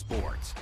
sports.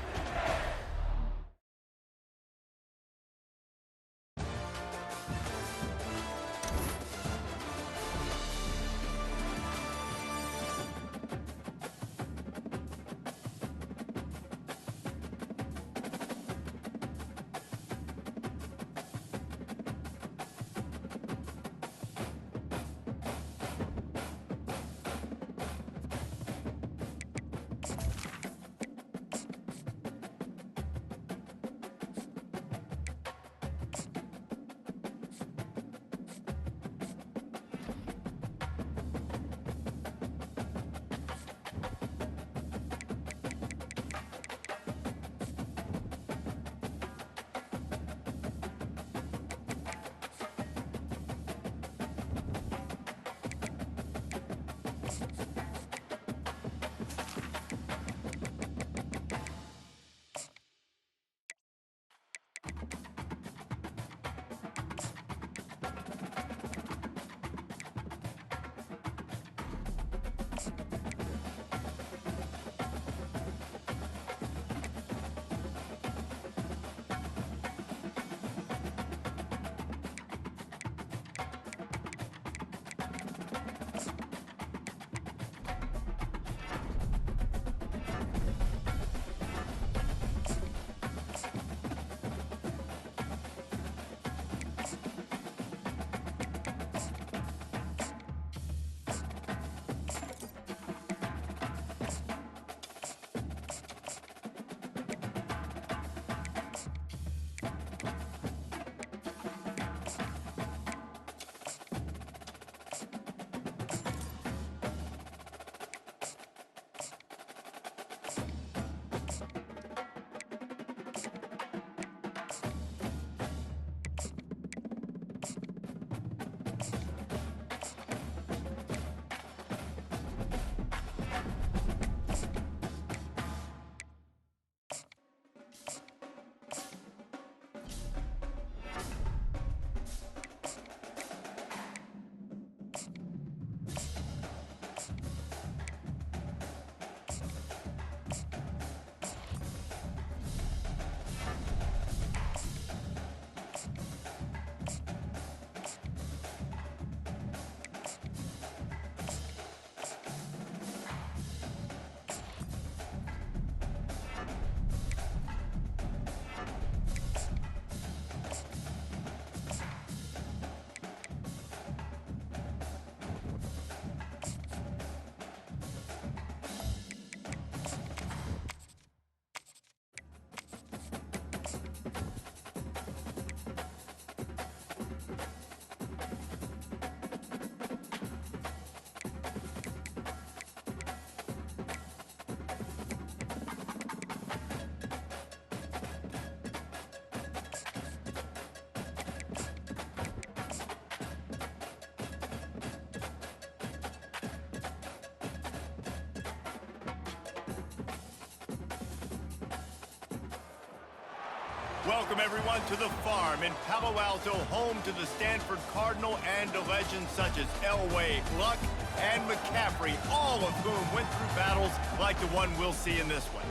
Welcome, everyone, to the farm in Palo Alto, home to the Stanford Cardinal and to legends such as Elway, Luck, and McCaffrey, all of whom went through battles like the one we'll see in this one.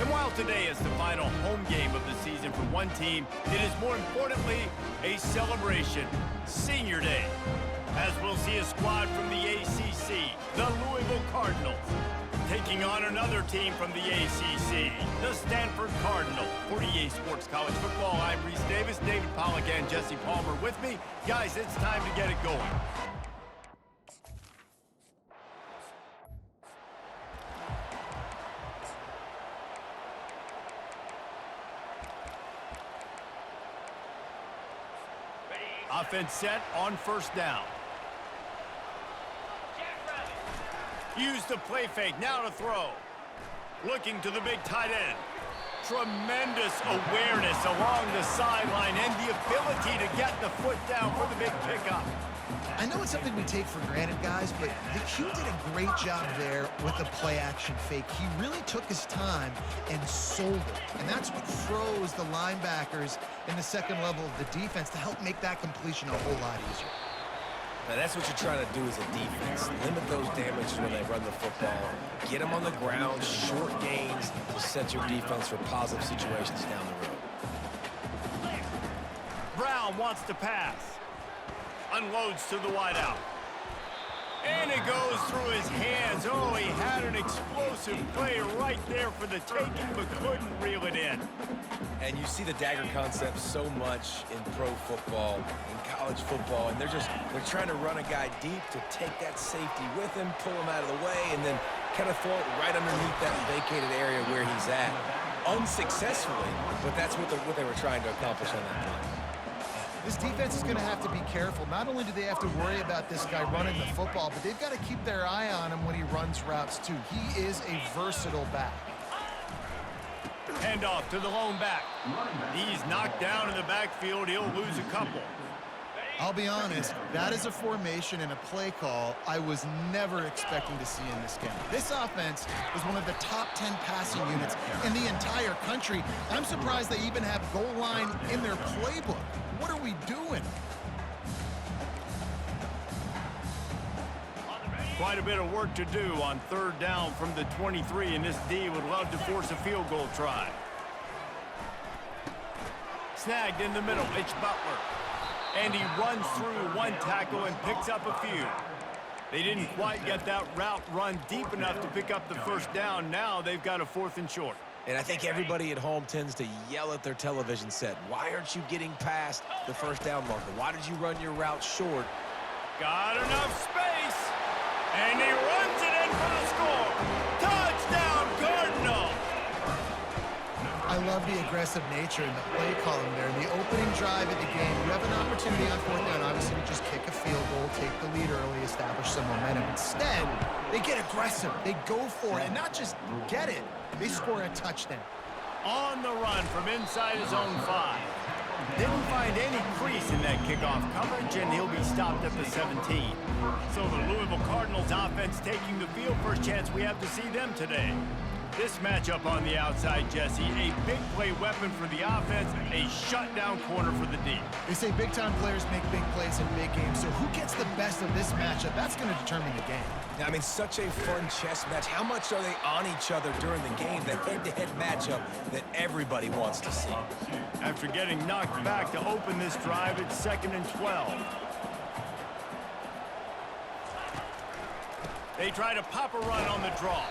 And while today is the final home game of the season for one team, it is more importantly a celebration, Senior Day, as we'll see a squad from the ACC, the Louisville Cardinals, taking on another team from the ACC, the Stanford Cardinal. For EA Sports College Football, I'm Reese Davis, David Pollack, and Jesse Palmer with me. Guys, it's time to get it going. Offense set on first down. Use the play fake, now to throw. Looking to the big tight end. Tremendous awareness along the sideline and the ability to get the foot down for the big pickup. I know it's something we take for granted, guys, but the Q did a great job there with the play-action fake. He really took his time and sold it, and that's what froze the linebackers in the second level of the defense to help make that completion a whole lot easier. Now, that's what you're trying to do as a defense. Limit those damages when they run the football. Get them on the ground, short gains to set your defense for positive situations down the road. Brown wants to pass. Unloads to the wideout. And it goes through his hands. Oh, he had an explosive play right there for the taking, but couldn't reel it in. And you see the dagger concept so much in pro football, in college football, and they're trying to run a guy deep to take that safety with him, pull him out of the way, and then kind of throw it right underneath that vacated area where he's at. Unsuccessfully, but that's what they were trying to accomplish on that play. This defense is going to have to be careful. Not only do they have to worry about this guy running the football, but they've got to keep their eye on him when he runs routes too. He is a versatile back. Handoff to the lone back. He's knocked down in the backfield. He'll lose a couple. I'll be honest, that is a formation and a play call I was never expecting to see in this game. This offense was one of the top 10 passing units in the entire country. I'm surprised they even have goal line in their playbook. What are we doing? Quite a bit of work to do on third down from the 23, and this D would love to force a field goal try. Snagged in the middle, it's Butler. And he runs through one tackle and picks up a few. They didn't quite get that route run deep enough to pick up the first down. Now they've got a 4th and short. And I think everybody at home tends to yell at their television set. Why aren't you getting past the first down marker? Why did you run your route short? Got enough space. And he runs it in for the score. Touchdown, Cardinal. I love the aggressive nature in the play calling there. In the opening drive of the game, you have an opportunity on 4th down, obviously, to just kick a field goal, take the lead early, establish some momentum. Instead, they get aggressive. They go for it, and not just get it. They score a touchdown. On the run from inside his own 5. Didn't find any crease in that kickoff coverage, and he'll be stopped at the 17. So the Louisville Cardinals offense taking the field. First chance we have to see them today. This matchup on the outside, Jesse, a big play weapon for the offense, a shutdown corner for the D. They say big-time players make big plays in big games, so who gets the best of this matchup? That's going to determine the game. I mean, such a fun chess match. How much are they on each other during the game? The head-to-head matchup that everybody wants to see. After getting knocked back to open this drive, it's 2nd and 12. They try to pop a run on the draw.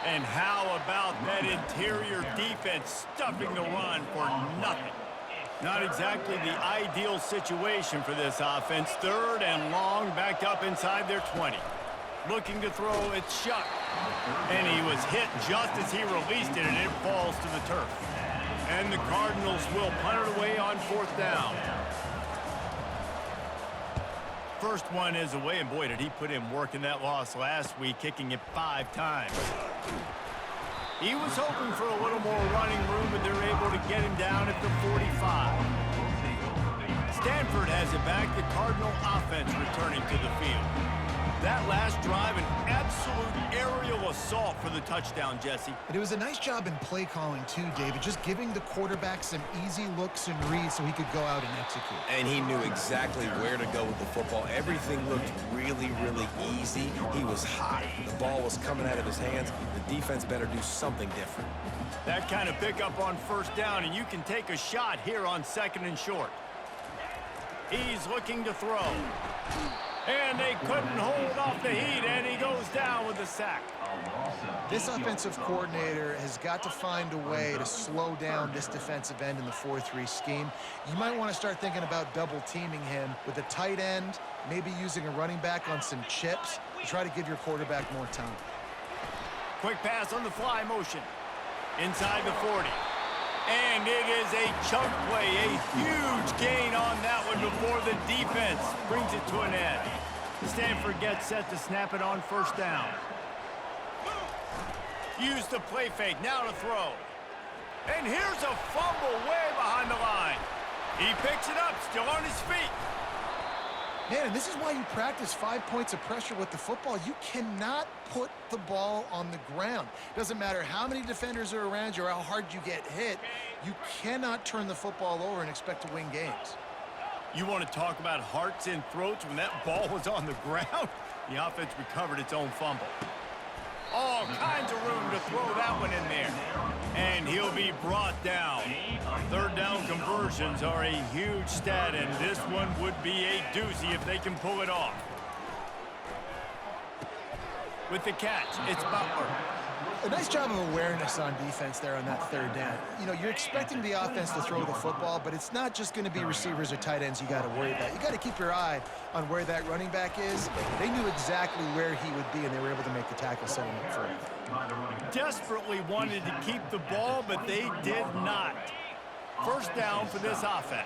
And how about that interior defense stuffing the run for nothing? Not exactly the ideal situation for this offense. 3rd and long, backed up inside their 20. Looking to throw, it's Shuck. And he was hit just as he released it, and it falls to the turf. And the Cardinals will punt it away on 4th down. First one is away, and boy, did he put in work in that loss last week, kicking it 5 times. He was hoping for a little more running room, but they're able to get him down at the 45. Stanford has it back, the Cardinal offense returning to the field. That last drive, an absolute aerial assault for the touchdown, Jesse. But it was a nice job in play calling too, David, just giving the quarterback some easy looks and reads so he could go out and execute. And he knew exactly where to go with the football. Everything looked really, really easy. He was hot. The ball was coming out of his hands. The defense better do something different. That kind of pickup on 1st down, and you can take a shot here on 2nd and short. He's looking to throw. And they couldn't hold off the heat, and he goes down with a sack. This offensive coordinator has got to find a way to slow down this defensive end in the 4-3 scheme. You might want to start thinking about double-teaming him with a tight end, maybe using a running back on some chips to try to give your quarterback more time. Quick pass on the fly motion. Inside the 40. And it is a chunk play, a huge gain on that one before the defense brings it to an end. Stanford gets set to snap it on 1st down. Use the play fake, now to throw. And here's a fumble way behind the line. He picks it up, still on his feet. Man, and this is why you practice 5 points of pressure with the football. You cannot put the ball on the ground. Doesn't matter how many defenders are around you or how hard you get hit. You cannot turn the football over and expect to win games. You want to talk about hearts and throats when that ball was on the ground? The offense recovered its own fumble. All kinds of room to throw that one in there. And he'll be brought down. Third down conversions are a huge stat, and this one would be a doozy if they can pull it off. With the catch, it's Butler. A nice job of awareness on defense there on that third down. You know, you're expecting the offense to throw the football, but it's not just going to be receivers or tight ends you got to worry about. You got to keep your eye on where that running back is. They knew exactly where he would be, and they were able to make the tackle setting up for him. Desperately wanted to keep the ball, but they did not. First down for this offense.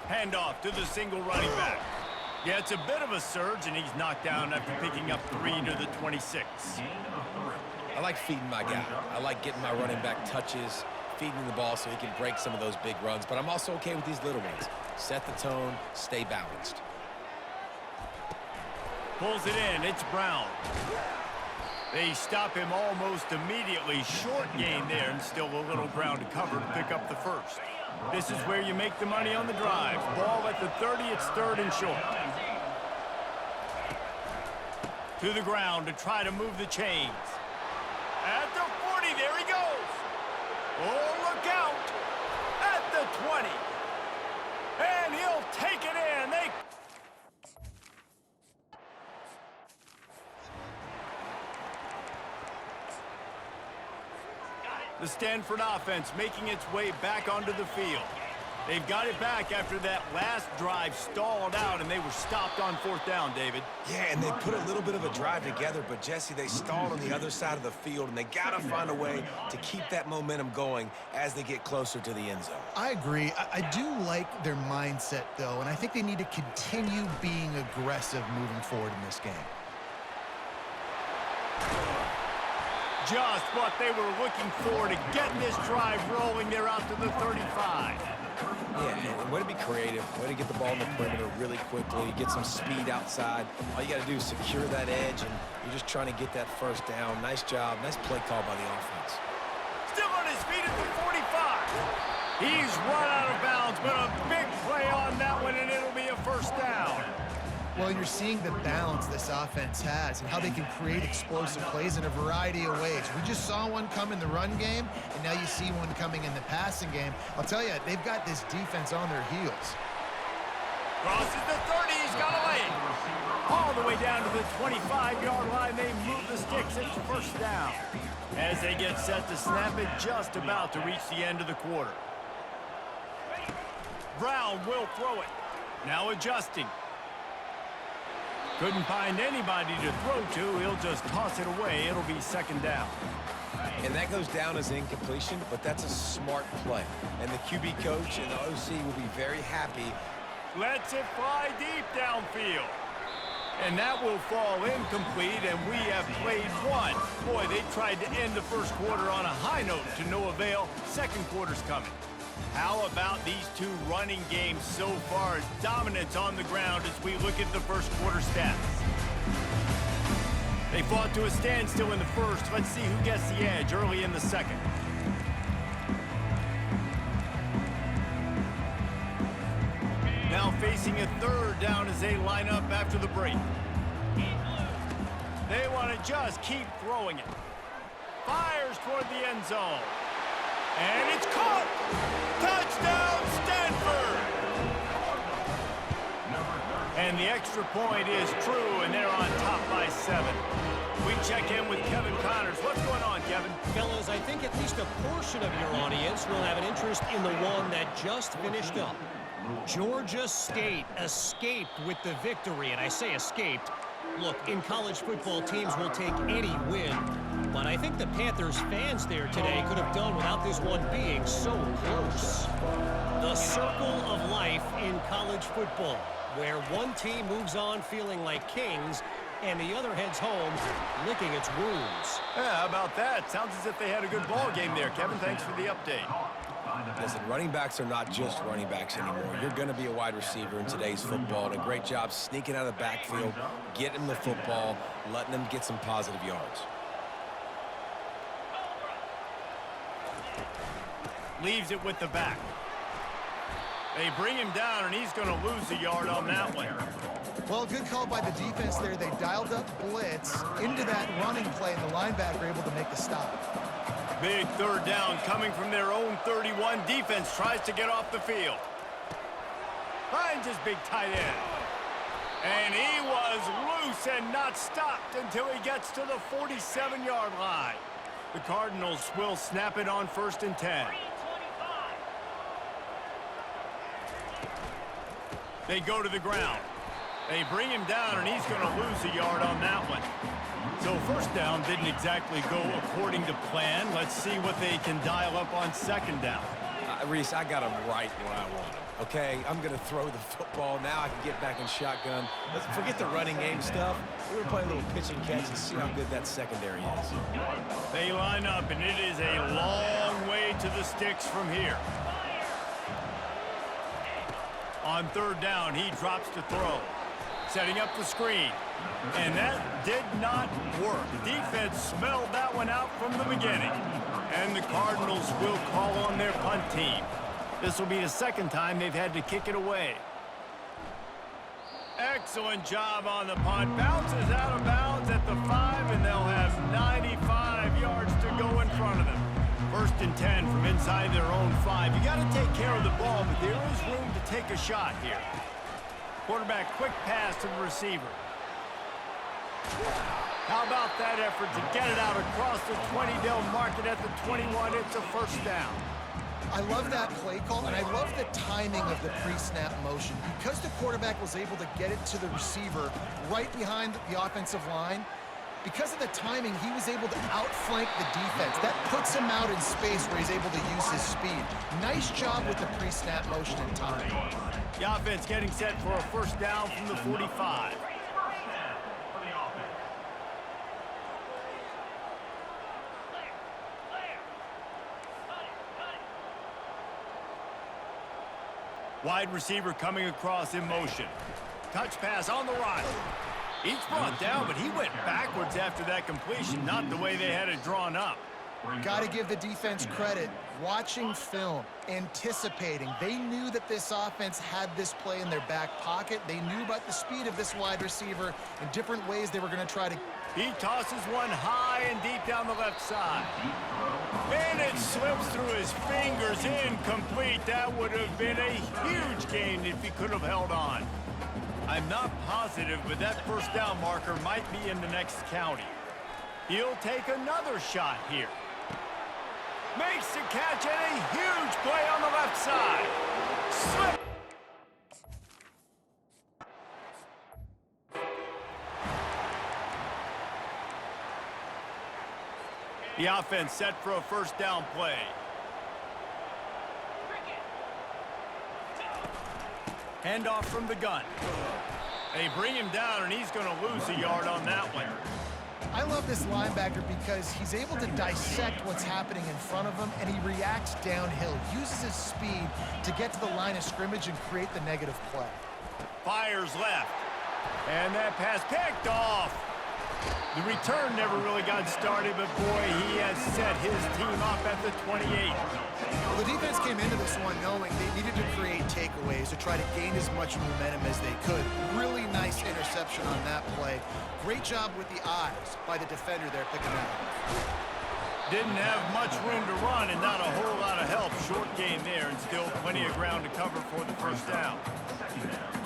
Handoff to the single running back. Yeah, it's a bit of a surge, and he's knocked down after picking up 3 to the 26. I like feeding my guy. I like getting my running back touches, feeding the ball so he can break some of those big runs. But I'm also okay with these little ones. Set the tone, stay balanced. Pulls it in, it's Brown. They stop him almost immediately. Short gain there, and still a little ground to cover to pick up the first. This is where you make the money on the drive. Ball at the 30, it's third and short. To the ground to try to move the chains. At the 40, there he goes. Oh, look out. At the 20. And he'll take it in. The Stanford offense making its way back onto the field. They've got it back after that last drive stalled out, and they were stopped on fourth down, David. Yeah, and they put a little bit of a drive together, but, Jesse, they stalled on the other side of the field, and they got to find a way to keep that momentum going as they get closer to the end zone. I agree. I do like their mindset, though, and I think they need to continue being aggressive moving forward in this game. Just what they were looking for to get this drive rolling. They're out to the 35. Yeah, and way to be creative, way to get the ball in the perimeter really quickly, get some speed outside. All you got to do is secure that edge, and you're just trying to get that first down. Nice job, nice play call by the offense. Still on his feet at the 45. He's run out of bounds, but a big play on that one, and it'll be a first down. Well, you're seeing the balance this offense has and how they can create explosive plays in a variety of ways. We just saw one come in the run game, and now you see one coming in the passing game. I'll tell you, they've got this defense on their heels. Crosses the 30, he's got a lane. All the way down to the 25-yard line, they move the sticks. It's first down. As they get set to snap it, just about to reach the end of the quarter. Brown will throw it. Now adjusting. Couldn't find anybody to throw to. He'll just toss it away. It'll be second down. And that goes down as incompletion, but that's a smart play. And the QB coach and the OC will be very happy. Lets it fly deep downfield. And that will fall incomplete, and we have played one. Boy, they tried to end the first quarter on a high note to no avail. Second quarter's coming. How about these two running games so far? Dominance on the ground as we look at the first quarter stats. They fought to a standstill in the first. Let's see who gets the edge early in the second. Now facing a third down as they line up after the break. They want to just keep throwing it. Fires toward the end zone. And it's caught! Touchdown, Stanford! And the extra point is true, and they're on top by 7. We check in with Kevin Connors. What's going on, Kevin? Fellas, I think at least a portion of your audience will have an interest in the one that just finished up. Georgia State escaped with the victory, and I say escaped. Look, in college football, teams will take any win, but I think the Panthers fans there today could have done without this one being so close. The circle of life in college football, where one team moves on feeling like kings and the other heads home licking its wounds. Yeah, how about that? Sounds as if they had a good ball game there. Kevin, thanks for the update. Listen, running backs are not just running backs anymore. You're going to be a wide receiver in today's football, and a great job sneaking out of the backfield, getting the football, letting them get some positive yards. Leaves it with the back. They bring him down, and he's going to lose a yard on that one. Well, good call by the defense there. They dialed up blitz into that running play, and the linebacker able to make the stop. Big third down coming from their own 31. Defense tries to get off the field. Finds his big tight end. And he was loose and not stopped until he gets to the 47-yard line. The Cardinals will snap it on 1st and 10. They go to the ground. They bring him down, and he's going to lose a yard on that one. So first down didn't exactly go according to plan. Let's see what they can dial up on 2nd down. Reese, I got him right where I want him. Okay, I'm going to throw the football. Now I can get back in shotgun. Let's forget the running game stuff. We're going to play a little pitch and catch and see how good that secondary is. They line up, and it is a long way to the sticks from here. On 3rd down, he drops to throw. Setting up the screen. And that did not work. Defense smelled that one out from the beginning. And the Cardinals will call on their punt team. This will be the 2nd time they've had to kick it away. Excellent job on the punt. Bounces out of bounds at the 5, and they'll have 95 yards to go in front of them. 1st and 10 from inside their own 5. You got to take care of the ball, but there is room to take a shot here. Quarterback quick pass to the receiver. How about that effort to get it out across the 20? They'll mark it at the 21. It's a 1st down. I love that play call, and I love the timing of the pre-snap motion. Because the quarterback was able to get it to the receiver right behind the offensive line, because of the timing, he was able to outflank the defense. That puts him out in space where he's able to use his speed. Nice job with the pre-snap motion and timing. The offense getting set for a 1st down from the 45. Wide receiver coming across in motion. Touch pass on the run. Each brought down, but he went backwards after that completion, not the way they had it drawn up. Got to give the defense credit. Watching film, anticipating. They knew that this offense had this play in their back pocket. They knew about the speed of this wide receiver and different ways they were going to try to. He tosses one high and deep down the left side. And it slips through his fingers, incomplete. That would have been a huge gain if he could have held on. I'm not positive, but that 1st down marker might be in the next county. He'll take another shot here. Makes the catch and a huge play on the left side. Slip. The offense set for a 1st down play. Handoff from the gun. They bring him down, and he's going to lose a yard on that one. I love this linebacker because he's able to dissect what's happening in front of him, and he reacts downhill, uses his speed to get to the line of scrimmage and create the negative play. Fires left. And that pass picked off. The return never really got started, but boy, he has set his team up at the 28. Well, the defense came into this one knowing they needed to create takeaways to try to gain as much momentum as they could. Really nice interception on that play. Great job with the eyes by the defender there picking that up. Didn't have much room to run and not a whole lot of help. Short game there and still plenty of ground to cover for the 1st down.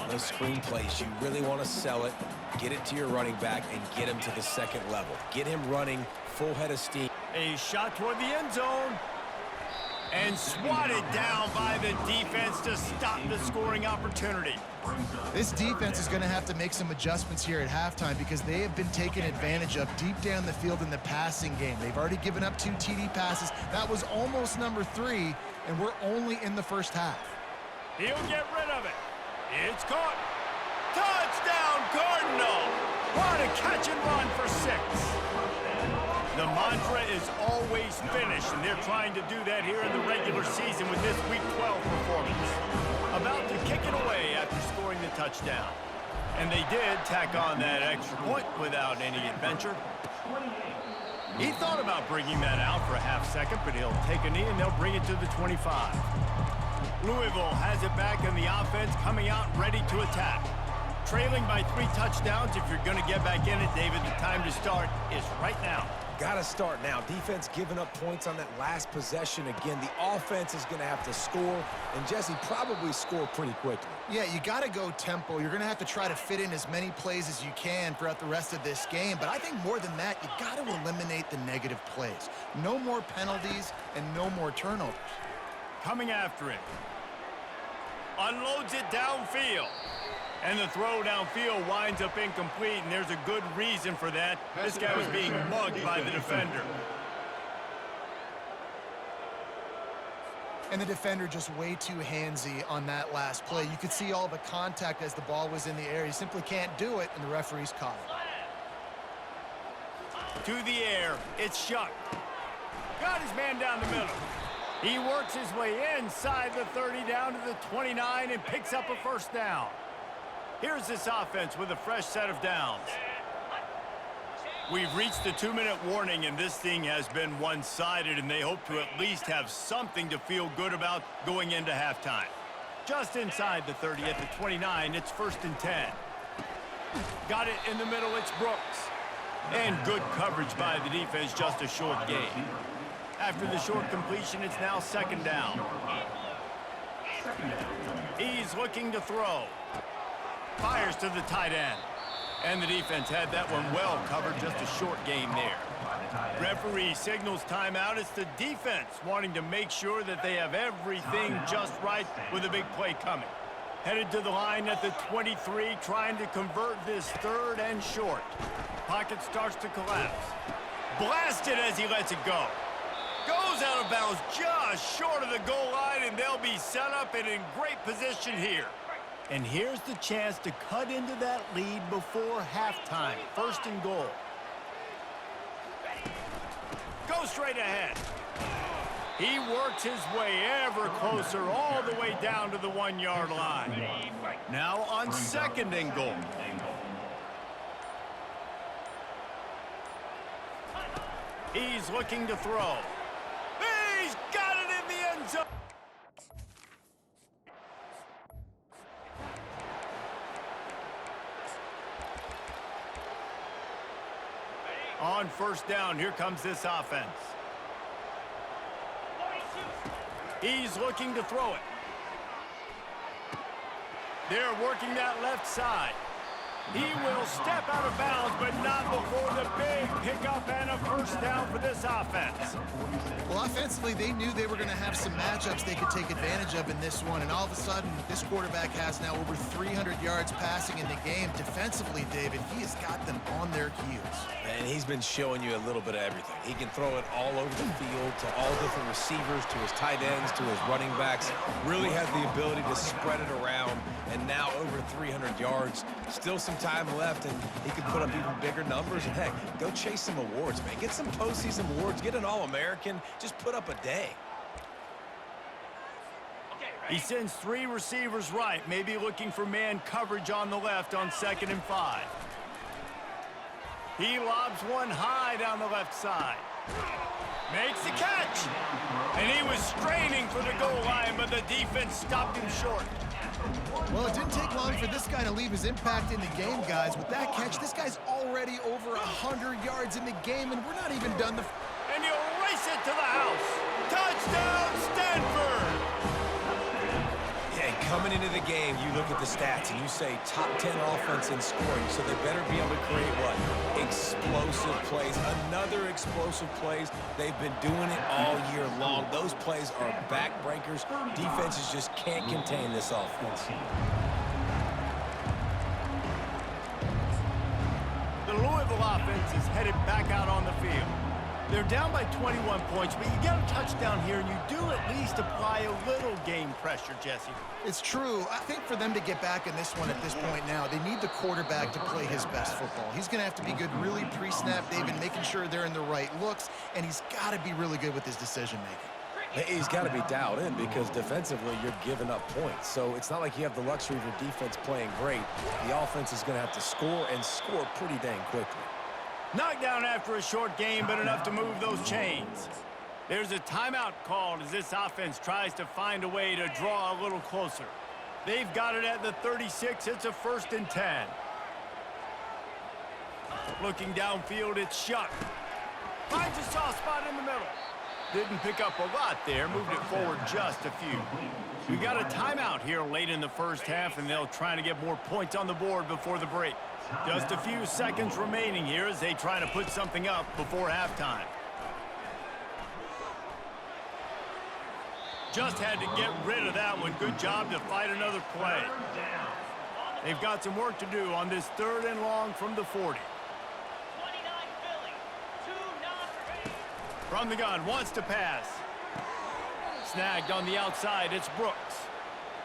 Those screen plays, you really want to sell it, get it to your running back, and get him to the 2nd level. Get him running full head of steam. A shot toward the end zone. And swatted down by the defense to stop the scoring opportunity. This defense is going to have to make some adjustments here at halftime because they have been taken advantage of deep down the field in the passing game. They've already given up 2 TD passes. That was almost number 3, and we're only in the 1st half. He'll get rid of it. It's caught. Touchdown, Cardinal! What a catch and run for 6. The mantra is always finish, and they're trying to do that here in the regular season with this Week 12 performance. About to kick it away after scoring the touchdown. And they did tack on that extra point without any adventure. He thought about bringing that out for a half second, but he'll take a knee and they'll bring it to the 25. Louisville has it back in the offense, coming out ready to attack. Trailing by 3 touchdowns. If you're going to get back in it, David, the time to start is right now. Got to start now. Defense giving up points on that last possession. Again, the offense is going to have to score, and Jesse probably score pretty quickly. Yeah, you got to go tempo. You're going to have to try to fit in as many plays as you can throughout the rest of this game. But I think more than that, you got to eliminate the negative plays. No more penalties and no more turnovers. Coming after it. Unloads it downfield. And the throw downfield winds up incomplete, and there's a good reason for that. This guy was being mugged by the defender. And the defender just way too handsy on that last play. You could see all the contact as the ball was in the air. He simply can't do it, and the referee's caught it. To the air, it's Shuck. Got his man down the middle. He works his way inside the 30 down to the 29 and picks up a first down. Here's this offense with a fresh set of downs. We've reached the 2-minute warning, and this thing has been one-sided, and they hope to at least have something to feel good about going into halftime. Just inside the 30 at the 29, it's 1st and 10. Got it in the middle, it's Brooks. And good coverage by the defense, just a short gain. After the short completion, it's now 2nd down. He's looking to throw. Fires to the tight end. And the defense had that one well covered, just a short gain there. Referee signals timeout. It's the defense wanting to make sure that they have everything just right with a big play coming. Headed to the line at the 23, trying to convert this 3rd and short. Pocket starts to collapse. Blasted as he lets it go. Goes out of bounds just short of the goal line, and they'll be set up and in great position here. And here's the chance to cut into that lead before halftime. 1st and goal. Go straight ahead. He works his way ever closer all the way down to the 1-yard line. Now on 2nd and goal. He's looking to throw. He's got it in the end zone. On 1st down, here comes this offense. He's looking to throw it. They're working that left side. He will step out of bounds, but not before the big pickup and a 1st down for this offense. Well, offensively, they knew they were going to have some matchups they could take advantage of in this one, and all of a sudden, this quarterback has now over 300 yards passing in the game. Defensively, David, he has got them on their heels. And he's been showing you a little bit of everything. He can throw it all over the field to all different receivers, to his tight ends, to his running backs. Really has the ability to spread it around, and now over 300 yards. Still some time left, and he could put up even bigger numbers. And, heck, go chase some awards, man. Get some postseason awards. Get an All-American. Just put up a day. He sends 3 receivers right, maybe looking for man coverage on the left on 2nd and 5. He lobs one high down the left side. Makes the catch. And he was straining for the goal line, but the defense stopped him short. Well, it didn't take long for this guy to leave his impact in the game, guys. With that catch, this guy's already over 100 yards in the game, and we're not even done the... And he'll race it to the house. Touchdown, Stanford! Yeah, coming into the game, you look at the stats and you say top 10 offense in scoring, so they better be able to create what? Explosive plays. Another explosive plays. They've been doing it all year long. Those plays are backbreakers. Defenses just can't contain this offense. The Louisville offense is headed back out on the field. They're down by 21 points, but you get a touchdown here, and you do at least apply a little game pressure, Jesse. It's true. I think for them to get back in this one at this point now, they need the quarterback to play his best football. He's going to have to be good really pre-snap, David, making sure they're in the right looks, and he's got to be really good with his decision-making. He's got to be dialed in because defensively you're giving up points. So it's not like you have the luxury of your defense playing great. The offense is going to have to score and score pretty dang quickly. Knocked down after a short game, but enough to move those chains. There's a timeout called as this offense tries to find a way to draw a little closer. They've got it at the 36. It's a 1st and 10. Looking downfield, it's Shuck. Finds a soft spot in the middle. Didn't pick up a lot there, moved it forward just a few. We got a timeout here late in the first half, and they'll try to get more points on the board before the break. Just a few seconds remaining here as they try to put something up before halftime. Just had to get rid of that one. Good job to fight another play. They've got some work to do on this 3rd and long from the 40. From the gun, wants to pass. Snagged on the outside, it's Brooks.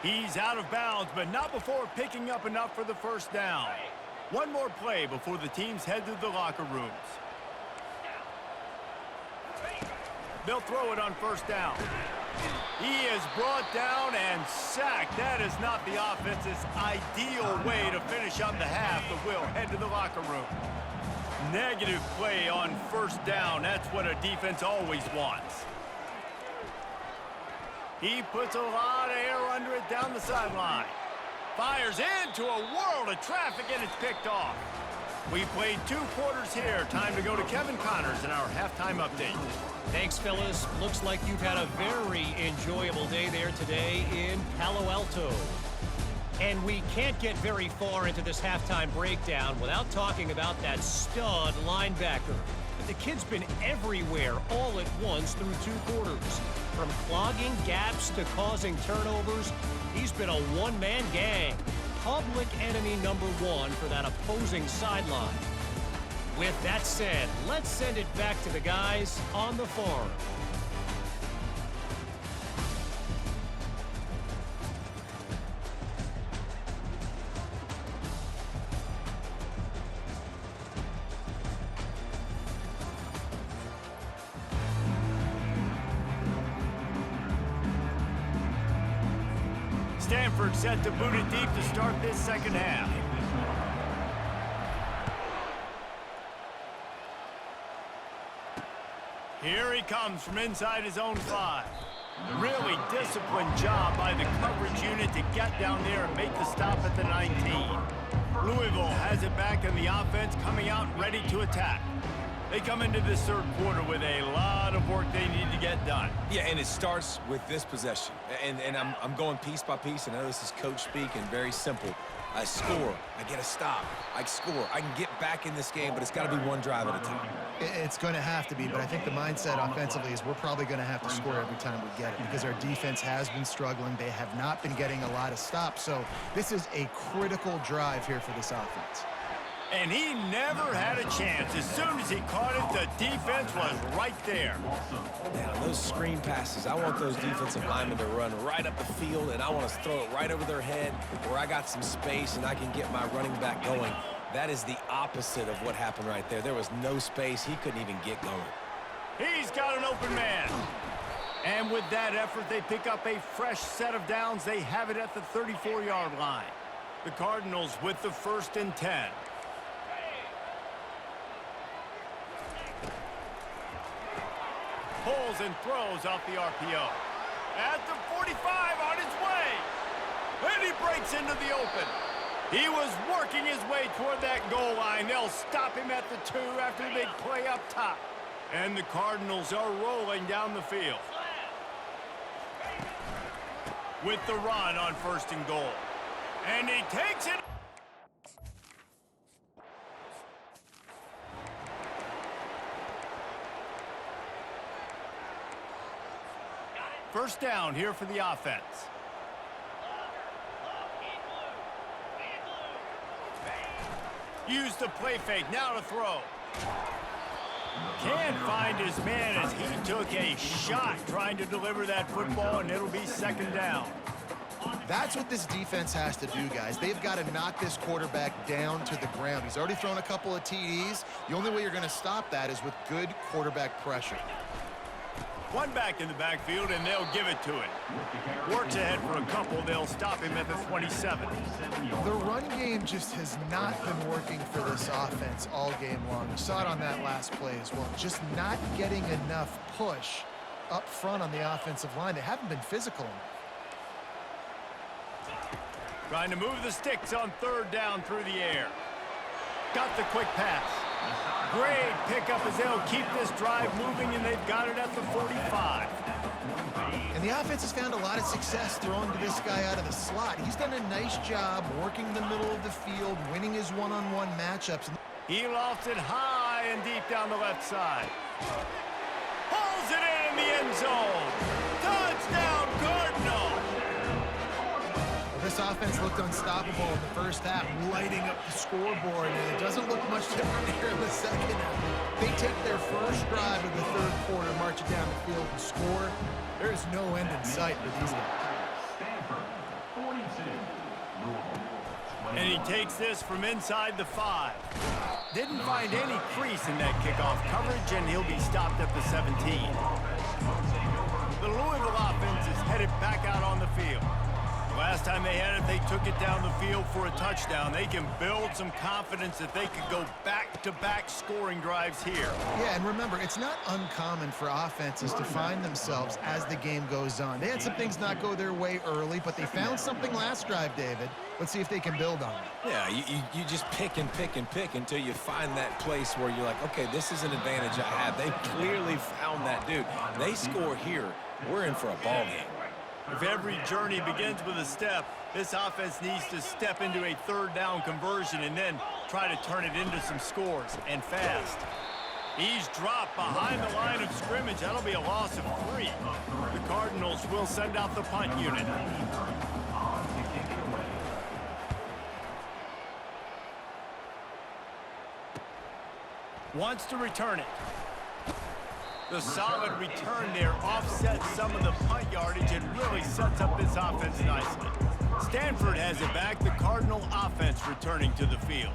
He's out of bounds, but not before picking up enough for the 1st down. One more play before the teams head to the locker rooms. They'll throw it on 1st down. He is brought down and sacked. That is not the offense's ideal way to finish up the half, but we'll head to the locker room. Negative play on 1st down. That's what a defense always wants. He puts a lot of air under it down the sideline. Fires into a world of traffic, and it's picked off. We played 2 quarters here. Time to go to Kevin Connors in our halftime update. Thanks, fellas. Looks like you've had a very enjoyable day there today in Palo Alto. And we can't get very far into this halftime breakdown without talking about that stud linebacker. The kid's been everywhere all at once through 2 quarters. From clogging gaps to causing turnovers, he's been a one-man gang. Public enemy number 1 for that opposing sideline. With that said, let's send it back to the guys on the farm. Stanford set to boot it deep to start this 2nd half. Here he comes from inside his own 5. Really disciplined job by the coverage unit to get down there and make the stop at the 19. Louisville has it back in the offense, coming out ready to attack. They come into this 3rd quarter with a lot of work they need to get done. Yeah, and it starts with this possession. And I'm going piece by piece, and I know this is coach speak and very simple. I score, I get a stop, I score. I can get back in this game, but it's got to be 1 drive at a time. It's going to have to be, but I think the mindset offensively is we're probably going to have to score every time we get it because our defense has been struggling. They have not been getting a lot of stops, so this is a critical drive here for this offense. And he never had a chance. As soon as he caught it, the defense was right there. Now, those screen passes, I want those defensive linemen to run right up the field, and I want to throw it right over their head where I got some space and I can get my running back going. That is the opposite of what happened right there. There was no space. He couldn't even get going. He's got an open man. And with that effort, they pick up a fresh set of downs. They have it at the 34-yard line. The Cardinals with the 1st and 10. Pulls and throws off the RPO. At the 45 on his way. And he breaks into the open. He was working his way toward that goal line. They'll stop him at the 2 after the big play up top. And the Cardinals are rolling down the field. With the run on 1st and goal. And he takes it. First down here for the offense. Use the play fake, now to throw. Can't find his man as he took a shot trying to deliver that football, and it'll be 2nd down. That's what this defense has to do, guys. They've got to knock this quarterback down to the ground. He's already thrown a couple of TDs. The only way you're going to stop that is with good quarterback pressure. One back in the backfield, and they'll give it to it. Works ahead for a couple. They'll stop him at the 27. The run game just has not been working for this offense all game long. You saw it on that last play as well. Just not getting enough push up front on the offensive line. They haven't been physical enough. Trying to move the sticks on third down through the air. Got the quick pass. Great pickup as they'll keep this drive moving, and they've got it at the 45. And the offense has found a lot of success throwing to this guy out of the slot. He's done a nice job working the middle of the field, winning his one-on-one matchups. He lofts it high and deep down the left side. Pulls it in the end zone. Touchdown, Cardinal! This offense looked unstoppable in the first half, lighting up the scoreboard, and it doesn't look much different here in the second half. They take their first drive of the third quarter, march it down the field, and score. There's no end in sight for these guys. And he takes this from inside the 5. Didn't find any crease in that kickoff coverage, and he'll be stopped at the 17. The Louisville offense is headed back out on the field. Last time they had it, they took it down the field for a touchdown. They can build some confidence that they could go back-to-back scoring drives here. Yeah, and remember, it's not uncommon for offenses to find themselves as the game goes on. They had some things not go their way early, but they found something last drive, David. Let's see if they can build on it. Yeah, you just pick and pick and pick until you find that place where you're like, okay, this is an advantage I have. They clearly found that dude. They score here, we're in for a ball game. If every journey begins with a step, this offense needs to step into a third down conversion and then try to turn it into some scores, and fast. He's dropped behind the line of scrimmage. That'll be a loss of 3. The Cardinals will send out the punt unit. Wants to return it. The solid return there offsets some of the punt yardage and really sets up this offense nicely. Stanford has it back, the Cardinal offense returning to the field.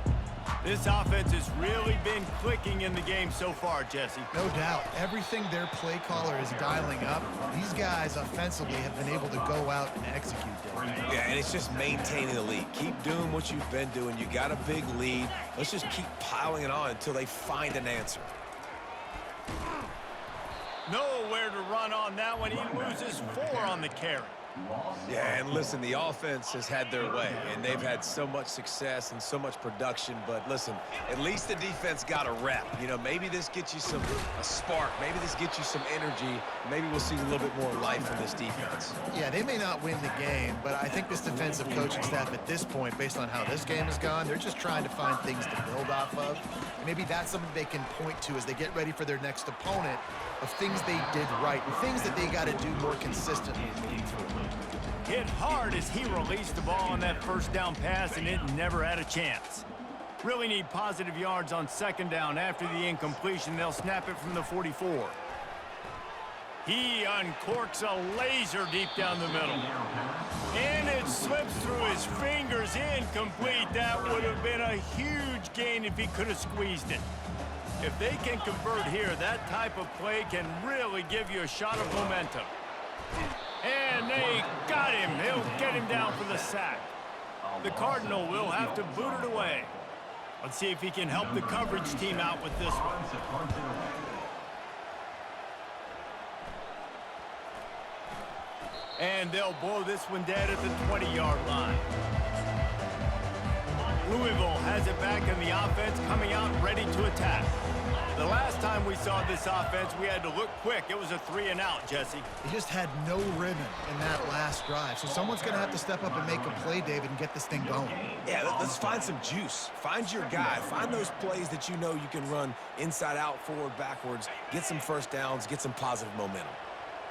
This offense has really been clicking in the game so far, Jesse. No doubt. Everything their play caller is dialing up, these guys offensively have been able to go out and execute them. Yeah, and it's just maintaining the lead. Keep doing what you've been doing. You got a big lead. Let's just keep piling it on until they find an answer. Nowhere to run on that one. He loses 4 on the carry. Yeah, and listen, the offense has had their way, and they've had so much success and so much production. But listen, at least the defense got a rep. You know, maybe this gets you a spark. Maybe this gets you some energy. Maybe we'll see a little bit more life from this defense. Yeah, they may not win the game, but I think this defensive coaching staff at this point, based on how this game has gone, they're just trying to find things to build off of. Maybe that's something they can point to as they get ready for their next opponent, of things they did right, and things that they got to do more consistently moving forward. Hit hard as he released the ball on that first down pass, and it never had a chance. Really need positive yards on second down. After the incompletion, they'll snap it from the 44. He uncorks a laser deep down the middle. And it slips through his fingers, incomplete. That would have been a huge gain if he could have squeezed it. If they can convert here, that type of play can really give you a shot of momentum. And they got him. They'll get him down for the sack. The Cardinal will have to boot it away. Let's see if he can help the coverage team out with this one. And they'll blow this one dead at the 20-yard line. Louisville has it back in the offense, coming out ready to attack. The last time we saw this offense, we had to look quick. It was a 3-and-out, Jesse. They just had no rhythm in that last drive. So someone's going to have to step up and make a play, David, and get this thing going. Yeah, let's find some juice. Find your guy. Find those plays that you know you can run inside out, forward, backwards, get some first downs, get some positive momentum.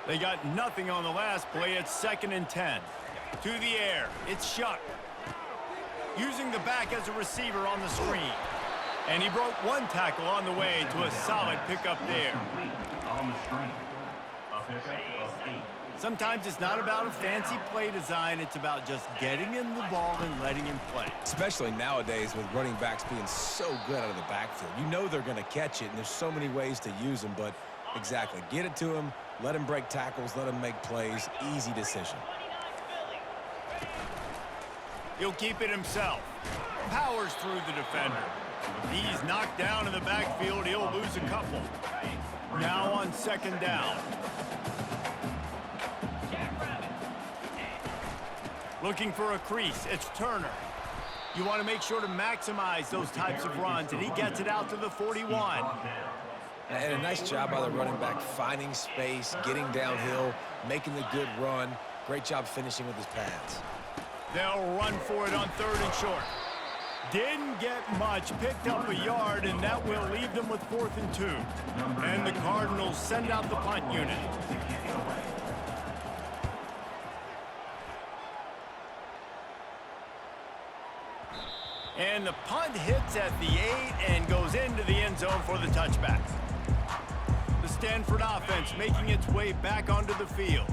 They got nothing on the last play. It's 2nd and 10. To the air. It's Shuck. Using the back as a receiver on the screen. And he broke one tackle on the way to a solid pickup there. Sometimes it's not about a fancy play design. It's about just getting him the ball and letting him play. Especially nowadays with running backs being so good out of the backfield. You know they're going to catch it, and there's so many ways to use them, but Exactly. Get it to him. Let him break tackles. Let him make plays. Easy decision. He'll keep it himself. Powers through the defender. He's knocked down in the backfield. He'll lose a couple. Now on second down. Looking for a crease. It's Turner. You want to make sure to maximize those types of runs, and he gets it out to the 41. And a nice job by the running back, finding space, getting downhill, making the good run. Great job finishing with his pads. They'll run for it on 3rd and short. Didn't get much, picked up a yard, and that will leave them with 4th and 2. And the Cardinals send out the punt unit. And the punt hits at the 8 and goes into the end zone for the touchback. The Stanford offense making its way back onto the field.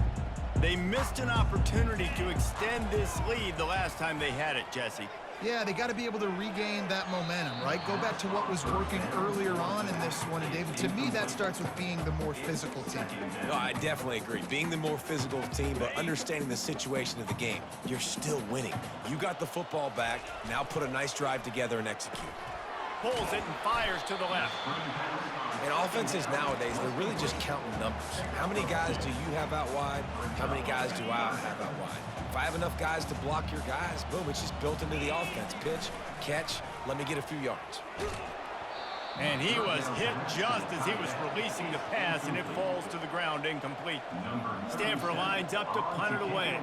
They missed an opportunity to extend this lead the last time they had it, Jesse. Yeah, they got to be able to regain that momentum, right? Go back to what was working earlier on in this one. And, David, to me, that starts with being the more physical team. No, I definitely agree. Being the more physical team, but understanding the situation of the game. You're still winning. You got the football back. Now put a nice drive together and execute. Pulls it and fires to the left. And offenses nowadays, they're really just counting numbers. How many guys do you have out wide? How many guys do I have out wide? If I have enough guys to block your guys, boom, it's just built into the offense. Pitch, catch, let me get a few yards. And he was hit just as he was releasing the pass, and it falls to the ground incomplete. Stanford lines up to punt it away.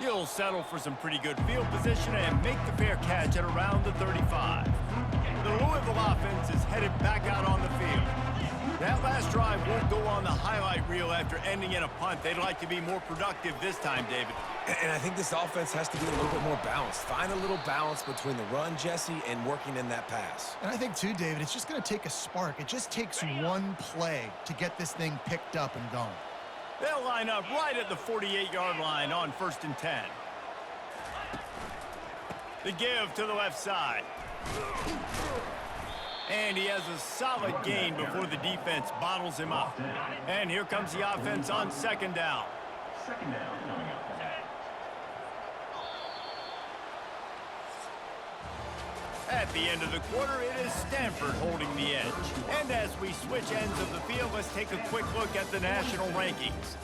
He'll settle for some pretty good field position and make the fair catch at around the 35. The Louisville offense is headed back out on the field. That last drive won't go on the highlight reel after ending in a punt. They'd like to be more productive this time, David. And I think this offense has to be a little bit more balanced. Find a little balance between the run, Jesse, and working in that pass. And I think, too, David, it's just going to take a spark. It just takes one play to get this thing picked up and going. They'll line up right at the 48-yard line on 1st and 10. The give to the left side. And he has a solid gain before the defense bottles him up. And here comes the offense on 2nd down. At the end of the quarter, it is Stanford holding the edge. And as we switch ends of the field, let's take a quick look at the national rankings.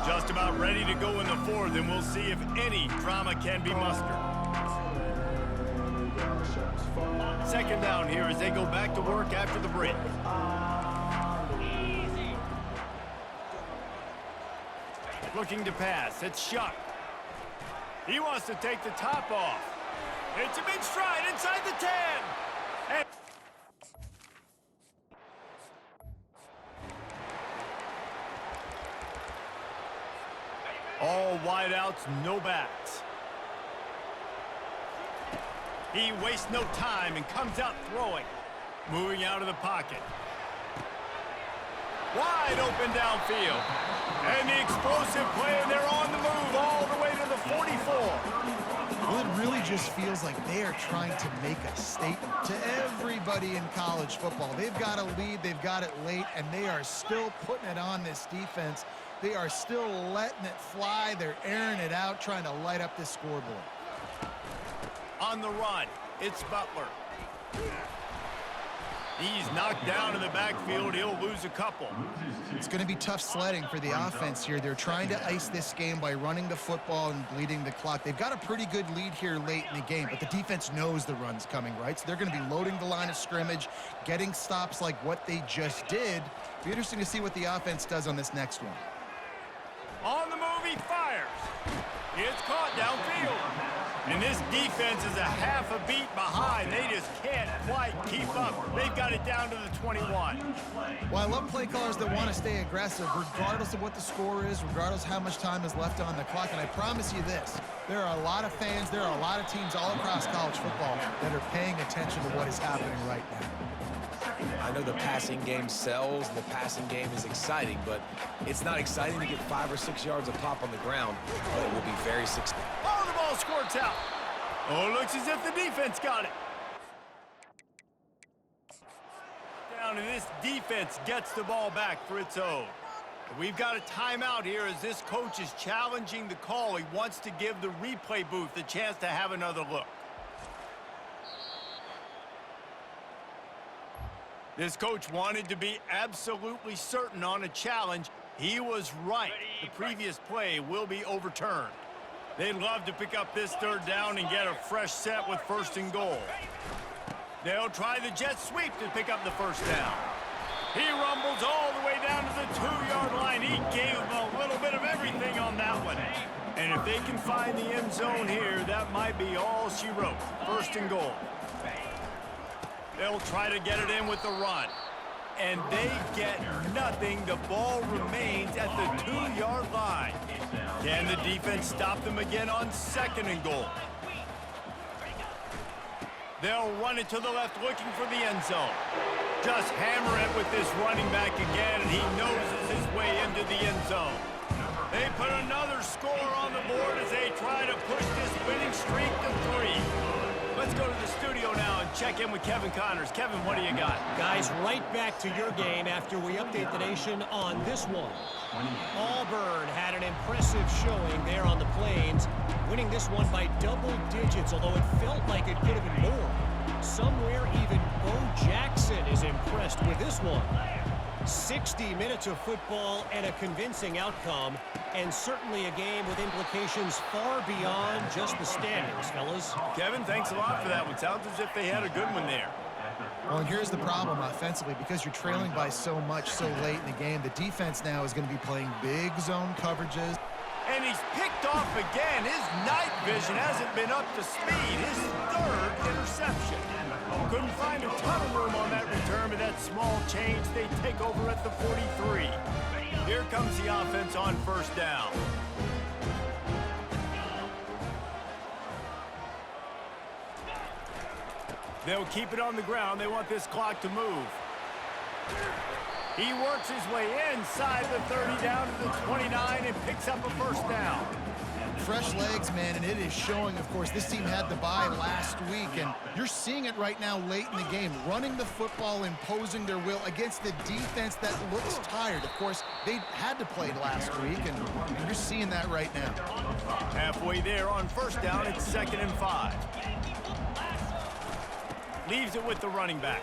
Just about ready to go in the 4th, and we'll see if any drama can be mustered. 2nd down here as they go back to work after the break. Looking to pass. It's Shuck. He wants to take the top off. It's a mid-stride inside the 10. And all wideouts, no backs. He wastes no time and comes out throwing. Moving out of the pocket. Wide open downfield. And the explosive play, and they're on the move all the way to the 44. Well, it really just feels like they are trying to make a statement to everybody in college football. They've got a lead, they've got it late, and they are still putting it on this defense. They are still letting it fly. They're airing it out, trying to light up this scoreboard. On the run, it's Butler. He's knocked down in the backfield. He'll lose a couple. It's going to be tough sledding for the offense here. They're trying to ice this game by running the football and bleeding the clock. They've got a pretty good lead here late in the game, but the defense knows the run's coming, right? So they're going to be loading the line of scrimmage, getting stops like what they just did. Be interesting to see what the offense does on this next one. On the move, he fires. It's caught downfield. And this defense is a half a beat behind. They just can't quite keep up. They've got it down to the 21. Well, I love play callers that want to stay aggressive, regardless of what the score is, regardless of how much time is left on the clock. And I promise you this, there are a lot of fans, there are a lot of teams all across college football that are paying attention to what is happening right now. I know the passing game sells and the passing game is exciting, but it's not exciting to get 5 or 6 yards a pop on the ground, but it will be very successful. Oh, the ball squirts out. Oh, it looks as if the defense got it. Down, and this defense gets the ball back for its own. We've got a timeout here as this coach is challenging the call. He wants to give the replay booth a chance to have another look. This coach wanted to be absolutely certain on a challenge. He was right. The previous play will be overturned. They'd love to pick up this third down and get a fresh set with 1st and goal. They'll try the jet sweep to pick up the first down. He rumbles all the way down to the 2-yard line. He gave him a little bit of everything on that one. And if they can find the end zone here, that might be all she wrote. 1st and goal. They'll try to get it in with the run. And they get nothing. The ball remains at the 2-yard line. Can the defense stop them again on 2nd and goal? They'll run it to the left, looking for the end zone. Just hammer it with this running back again, and he noses his way into the end zone. They put another score on the board as they try to push this winning streak to 3. Let's go to the studio now and check in with Kevin Connors. Kevin, what do you got? Guys, right back to your game after we update the nation on this one. Auburn had an impressive showing there on the Plains, winning this one by double digits, although it felt like it could have been more. Somewhere even Bo Jackson is impressed with this one. 60 minutes of football and a convincing outcome, and certainly a game with implications far beyond just the standings, fellas. Kevin, thanks a lot for that one. Sounds as if they had a good one there. Well, and here's the problem offensively. Because you're trailing by so much so late in the game, the defense now is going to be playing big zone coverages. And he's picked off again. His night vision hasn't been up to speed. His 3rd interception. Couldn't find a ton of room on that return, but that small change, they take over at the 43. Here comes the offense on 1st down. They'll keep it on the ground. They want this clock to move. He works his way inside the 30 down to the 29 and picks up a 1st down. Fresh legs, man, and it is showing, of course. This team had the bye last week, and you're seeing it right now late in the game, running the football, imposing their will against the defense that looks tired. Of course, they had to play last week, and you're seeing that right now. Halfway there on 1st down, it's 2nd and 5. Leaves it with the running back.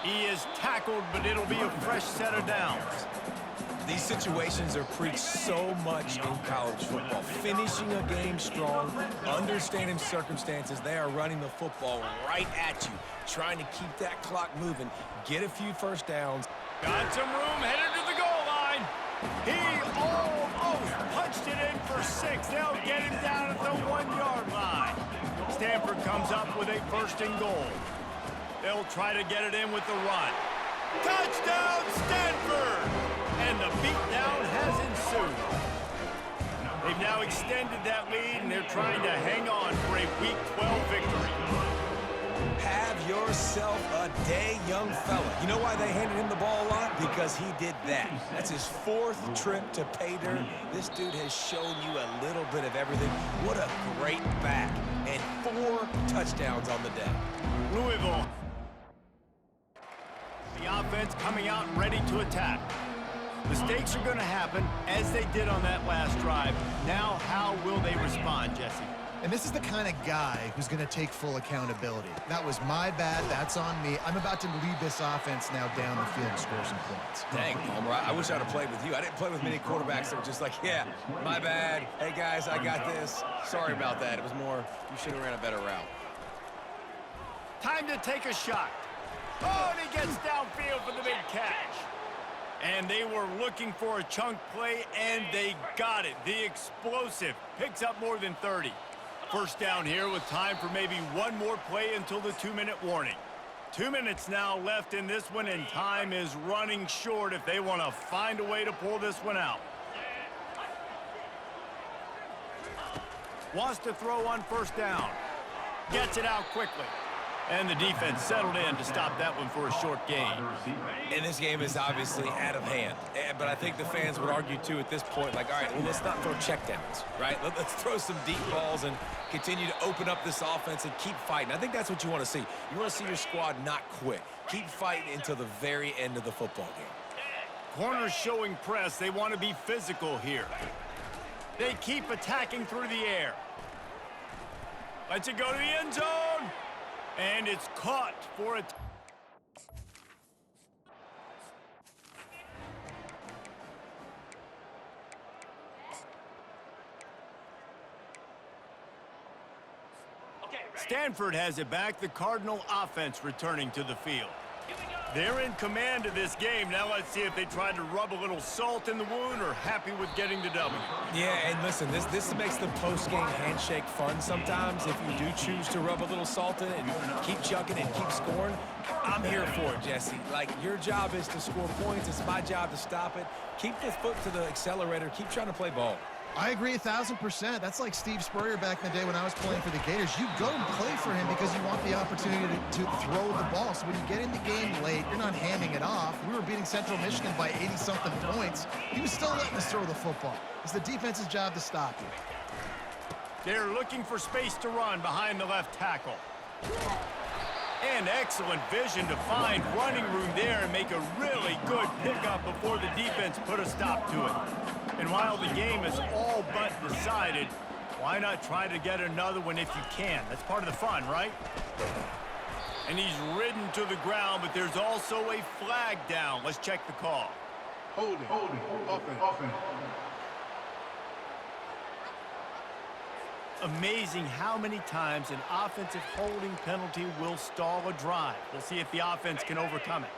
He is tackled, but it'll be a fresh set of downs. These situations are preached so much in college football. Finishing a game strong, understanding circumstances. They are running the football right at you, trying to keep that clock moving, get a few 1st downs. Got some room, headed to the goal line. He almost punched it in for 6. They'll get him down at the 1-yard line. Stanford comes up with a 1st and goal. They'll try to get it in with the run. Touchdown, Stanford! And the beatdown has ensued. They've now extended that lead, and they're trying to hang on for a Week 12 victory. Have yourself a day, young fella. You know why they handed him the ball a lot? Because he did that. That's his 4th trip to pay dirt. This dude has shown you a little bit of everything. What a great back. And 4 touchdowns on the day. Louisville. The offense coming out ready to attack. Mistakes are going to happen, as they did on that last drive. Now, how will they respond, Jesse? And this is the kind of guy who's going to take full accountability. That was my bad. That's on me. I'm about to lead this offense now down the field and score some points. Dang, Palmer, I wish I'd have played with you. I didn't play with many quarterbacks that were just like, yeah, my bad. Hey, guys, I got this. Sorry about that. It was more, you should have ran a better route. Time to take a shot. Oh, and he gets downfield for the big catch. And they were looking for a chunk play, and they got it. The explosive picks up more than 30. 1st down here with time for maybe one more play until the 2-minute warning. 2 minutes now left in this one, and time is running short if they want to find a way to pull this one out. Wants to throw on 1st down. Gets it out quickly. And the defense settled in to stop that one for a short gain. And this game is obviously out of hand. But I think the fans would argue, too, at this point, like, all right, well, let's not throw checkdowns, right? Let's throw some deep balls and continue to open up this offense and keep fighting. I think that's what you want to see. You want to see your squad not quit. Keep fighting until the very end of the football game. Corners showing press. They want to be physical here. They keep attacking through the air. Lets it go to the end zone. And it's caught for a... Stanford has it back. The Cardinal offense returning to the field. They're in command of this game. Now let's see if they try to rub a little salt in the wound or happy with getting the W. Yeah, and listen, this makes the post-game handshake fun sometimes. If you do choose to rub a little salt in it and keep chucking and keep scoring, I'm here for it, Jesse. Like, your job is to score points. It's my job to stop it. Keep the foot to the accelerator. Keep trying to play ball. I agree 1,000%. That's like Steve Spurrier back in the day when I was playing for the Gators. You go and play for him because you want the opportunity to throw the ball. So when you get in the game late, you're not handing it off. We were beating Central Michigan by 80-something points. He was still letting us throw the football. It's the defense's job to stop you. They're looking for space to run behind the left tackle. And excellent vision to find running room there and make a really good pickup before the defense put a stop to it. And while the game is all but decided, why not try to get another one if you can? That's part of the fun, right? And he's ridden to the ground, but there's also a flag down. Let's check the call. Holding, offense. Amazing how many times an offensive holding penalty will stall a drive. We'll see if the offense can overcome it.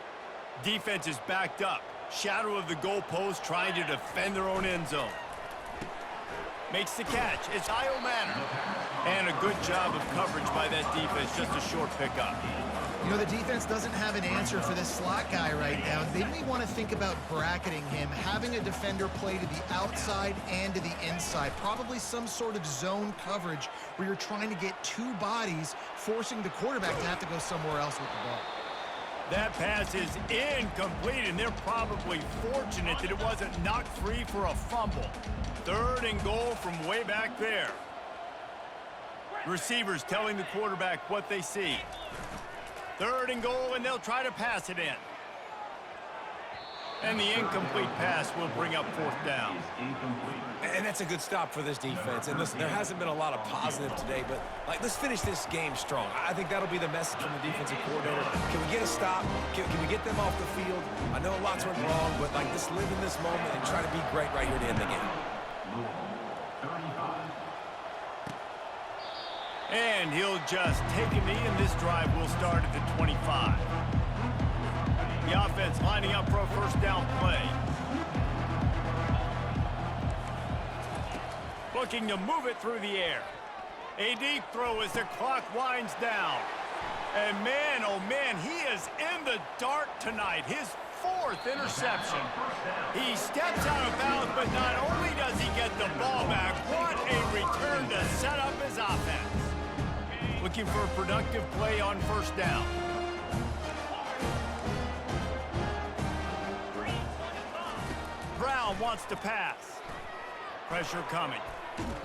Defense is backed up. Shadow of the goalpost trying to defend their own end zone. Makes the catch. It's Kyle Manor. And a good job of coverage by that defense. Just a short pickup. You know, the defense doesn't have an answer for this slot guy right now. They may want to think about bracketing him, having a defender play to the outside and to the inside. Probably some sort of zone coverage where you're trying to get two bodies, forcing the quarterback to have to go somewhere else with the ball. That pass is incomplete, and they're probably fortunate that it wasn't knocked free for a fumble. 3rd and goal from way back there. Receivers telling the quarterback what they see. 3rd and goal, and they'll try to pass it in. And the incomplete pass will bring up 4th down. And that's a good stop for this defense. And listen, there hasn't been a lot of positive today, but like, let's finish this game strong. I think that'll be the message from the defensive coordinator. Can we get a stop? Can we get them off the field? I know lots went wrong, but like, let's live in this moment and try to be great right here to end the game. And he'll just take a knee, and this drive will start at the 25. The offense lining up for a 1st down play. Looking to move it through the air. A deep throw as the clock winds down. And man, oh man, he is in the dark tonight. His 4th interception. He steps out of bounds, but not only does he get the ball back, what a return to set up his offense. Looking for a productive play on 1st down. Brown wants to pass. Pressure coming.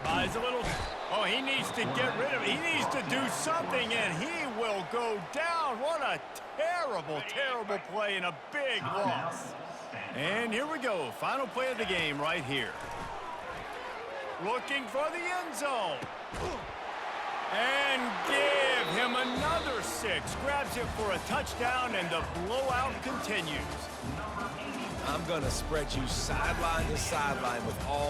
Buys a little. Oh, he needs to get rid of it. He needs to do something, and he will go down. What a terrible, terrible play and a big loss. And here we go. Final play of the game right here. Looking for the end zone. And give him another 6. Grabs it for a touchdown, and the blowout continues. I'm going to spread you sideline to sideline with all